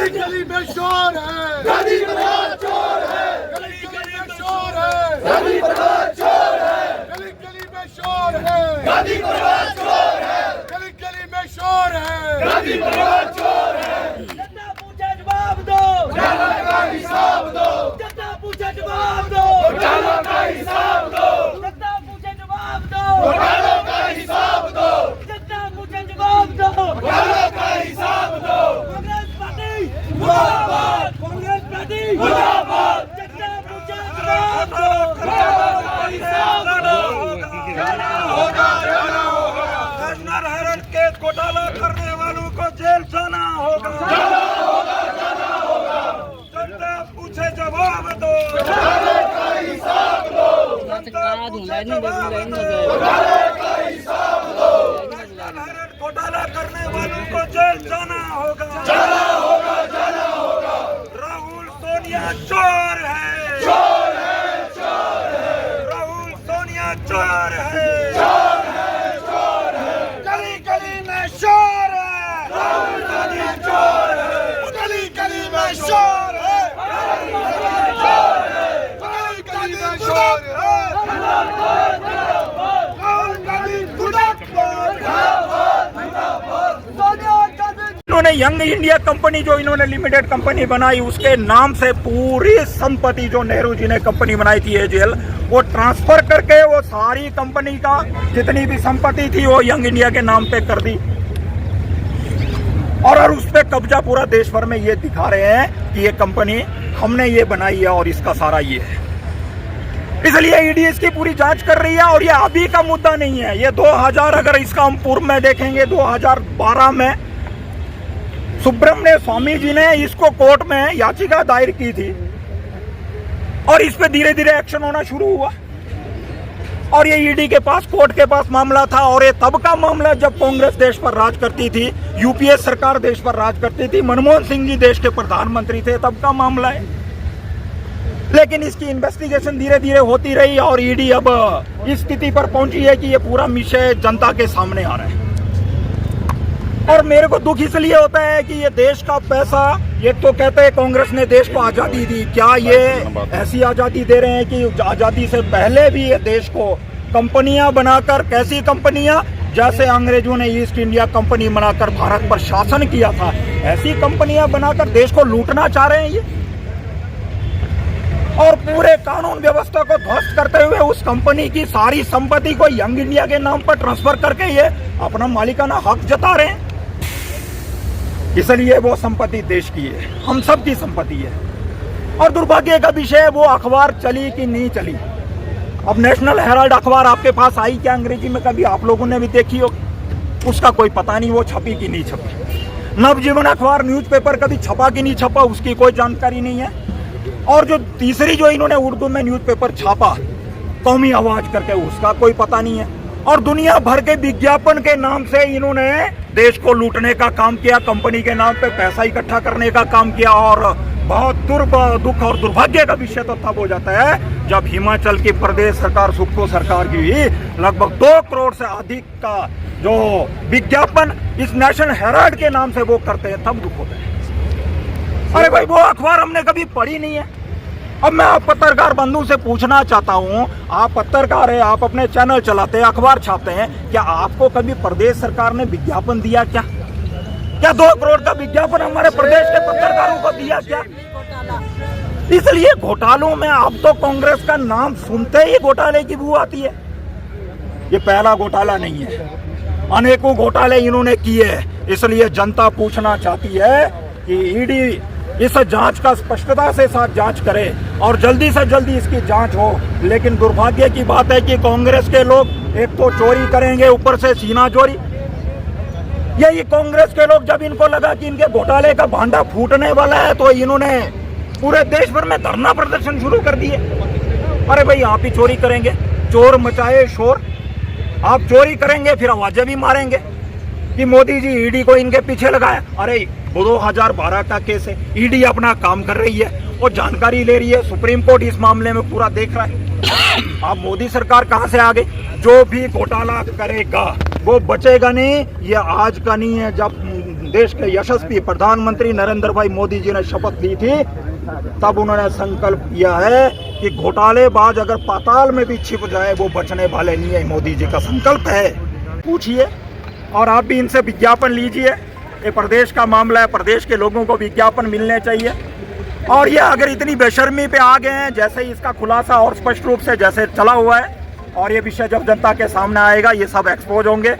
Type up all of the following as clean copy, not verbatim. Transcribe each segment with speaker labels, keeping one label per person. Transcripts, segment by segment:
Speaker 1: गली में शोर है, गांधी परिवार चोर है, गली गली में शोर है, गांधी परिवार चोर है, गली गली में शोर है, गांधी परिवार चोर है, गली गली में शोर है, गांधी परिवार चोर है।
Speaker 2: जनता पूछे जवाब दो,
Speaker 1: घोटाला का हिसाब दो,
Speaker 2: जनता पूछे जवाब दो,
Speaker 1: घोटाला का हिसाब दो,
Speaker 2: जनता पूछे जवाब दो,
Speaker 1: घोटाला का हिसाब दो,
Speaker 2: जनता पूछे जवाब दो,
Speaker 1: घोटाला का हिसाब दो।
Speaker 2: कांग्रेस पार्टी मुर्दाबाद, कांग्रेस पार्टी मुर्दाबाद, जनता पूछे जवाब दो,
Speaker 1: घोटाला का हिसाब दो। जाना होगा, जाना होगा,
Speaker 3: नेशनल हेराल्ड केस घोटाला करने वालों को जेल जाना होगा,
Speaker 1: जाना होगा, जाना होगा।
Speaker 3: जनता पूछे जवाब दो,
Speaker 1: घोटाले का हिसाब दो,
Speaker 3: जनता पूछे जवाब दो,
Speaker 1: घोटाले का हिसाब दो।
Speaker 3: नेशनल हेराल्ड घोटाला करने वालों को जेल जाना होगा,
Speaker 1: जाना होगा, जाना होगा।
Speaker 3: राहुल सोनिया चोर है,
Speaker 1: चोर है, चोर है,
Speaker 3: राहुल सोनिया चोर है,
Speaker 1: चोर है, चोर है।
Speaker 3: गली गली में शोर है,
Speaker 1: राहुल गांधी चोर है,
Speaker 3: गली गली में शोर है,
Speaker 1: चोर है,
Speaker 3: राहुल गांधी चोर है, राहुल गांधी इन्होंने यंग इंडिया कंपनी जो इन्होंने लिमिटेड कंपनी बनाई उसके नाम से पूरी संपत्ति जो नेहरू जी ने कंपनी बनाई थी एजेएल वो ट्रांसफर करके वो सारी कंपनी का जितनी भी संपत्ति थी वो यंग इंडिया के नाम पे कर दी और उस पे कब्जा पूरा देश भर में ये दिखा रहे हैं कि ये कंपनी हमने ये बनाई है और इसका सारा ये है। इसलिए ईडी इसकी पूरी जांच कर रही है और ये अभी का मुद्दा नहीं है। ये 2000 अगर इसका हम पूर्व में देखेंगे 2012 में सुब्रमण्य स्वामी जी ने इसको कोर्ट में याचिका दायर की थी और इस पे धीरे धीरे एक्शन होना शुरू हुआ और ये ईडी के पास कोर्ट के पास मामला था और ये तब का मामला जब कांग्रेस देश पर राज करती थी, यूपीए सरकार देश पर राज करती थी, मनमोहन सिंह जी देश के प्रधानमंत्री थे, तब का मामला है। लेकिन इसकी इन्वेस्टिगेशन धीरे धीरे होती रही और ईडी अब इस स्थिति पर पहुंची है कि ये पूरा विषय जनता के सामने आ रहा है और मेरे को दुख इसलिए होता है कि ये देश का पैसा, ये तो कहते हैं कांग्रेस ने देश को आजादी दी, क्या ये ऐसी आजादी दे रहे हैं कि आजादी से पहले भी ये देश को कंपनियां बनाकर, कैसी कंपनियां, जैसे अंग्रेजों ने ईस्ट इंडिया कंपनी बनाकर भारत पर शासन किया था, ऐसी कंपनियां बनाकर देश को लूटना चाह रहे हैं ये और पूरे कानून व्यवस्था को ध्वस्त करते हुए उस कंपनी की सारी संपत्ति को यंग इंडिया के नाम पर ट्रांसफर करके ये अपना मालिकाना हक जता रहे हैं। इसलिए वो संपत्ति देश की है, हम सब की संपत्ति है और दुर्भाग्य का विषय वो अखबार चली कि नहीं चली। अब नेशनल हेराल्ड अखबार आपके पास आई क्या अंग्रेजी में, कभी आप लोगों ने भी देखी हो, उसका कोई पता नहीं वो छपी कि नहीं छपी। नवजीवन अखबार न्यूज़पेपर कभी छपा कि नहीं छपा उसकी कोई जानकारी नहीं है और जो तीसरी जो इन्होंने उर्दू में न्यूज़पेपर छापा कौमी आवाज करके उसका कोई पता नहीं है और दुनिया भर के विज्ञापन के नाम से इन्होंने देश को लूटने का काम किया, कंपनी के नाम पे पैसा इकट्ठा करने का काम किया और बहुत दुख और दुर्भाग्य का विषय तो तब हो जाता है जब हिमाचल की प्रदेश सरकार, सुप्को सरकार की लगभग 2 करोड़ से अधिक का जो विज्ञापन इस नेशनल हेराल्ड के नाम से वो करते हैं, तब दुख होता है। अरे भाई वो अखबार हमने कभी पढ़ी नहीं है। अब मैं आप पत्रकार बंधु से पूछना चाहता हूं, आप पत्रकार है, आप अपने चैनल चलाते हैं, अखबार छापते हैं, क्या आपको कभी प्रदेश सरकार ने विज्ञापन दिया क्या? क्या 2 करोड़ का विज्ञापन हमारे प्रदेश के पत्रकारों को दिया क्या? इसलिए घोटालों में अब तो कांग्रेस का नाम सुनते ही घोटाले की बू आती है। ये पहला घोटाला नहीं है, अनेकों घोटाले इन्होंने किए। इसलिए जनता पूछना चाहती है कि ईडी इस जांच का स्पष्टता से साथ जांच करे और जल्दी से जल्दी इसकी जांच हो। लेकिन दुर्भाग्य की बात है कि कांग्रेस के लोग एक तो चोरी करेंगे, ऊपर से सीना चोरी। यही कांग्रेस के लोग जब इनको लगा कि इनके घोटाले का भांडा फूटने वाला है तो इन्होंने पूरे देश भर में धरना प्रदर्शन शुरू कर दिए। अरे भाई आप ही चोरी करेंगे, चोर मचाए शोर, आप चोरी करेंगे फिर आवाजें भी मारेंगे कि मोदी जी ईडी को इनके पीछे लगाया। अरे 2012 का केस है, ईडी अपना काम कर रही है और जानकारी ले रही है, सुप्रीम कोर्ट इस मामले में पूरा देख रहा है। अब मोदी सरकार कहां से आ गई? जो भी घोटाला करेगा वो बचेगा नहीं। ये आज का नहीं है, जब देश के यशस्वी प्रधानमंत्री नरेंद्र भाई मोदी जी ने शपथ ली थी तब उन्होंने संकल्प किया है कि घोटालेबाज अगर पाताल में भी छिप जाए वो बचने वाले नहीं है। मोदी जी का संकल्प है। पूछिए और आप भी इनसे विज्ञापन लीजिए। ये प्रदेश का मामला है, प्रदेश के लोगों को विज्ञापन मिलने चाहिए। और ये अगर इतनी बेशर्मी पे आ गए हैं, जैसे इसका खुलासा और स्पष्ट रूप से जैसे चला हुआ है, और ये विषय जब जनता के सामने आएगा ये सब एक्सपोज होंगे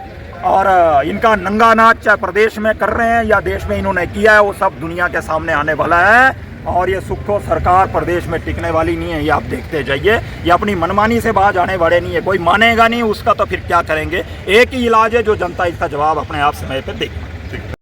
Speaker 3: और इनका नंगा नाच चाहे प्रदेश में कर रहे हैं या देश में इन्होंने किया है वो सब दुनिया के सामने आने वाला है। और ये सुखो सरकार प्रदेश में टिकने वाली नहीं है, ये आप देखते जाइए। ये अपनी मनमानी से बाहर जाने वाले नहीं है, कोई मानेगा नहीं उसका तो फिर क्या करेंगे। एक ही इलाज है जो जनता इसका जवाब अपने आप समय पर देगी।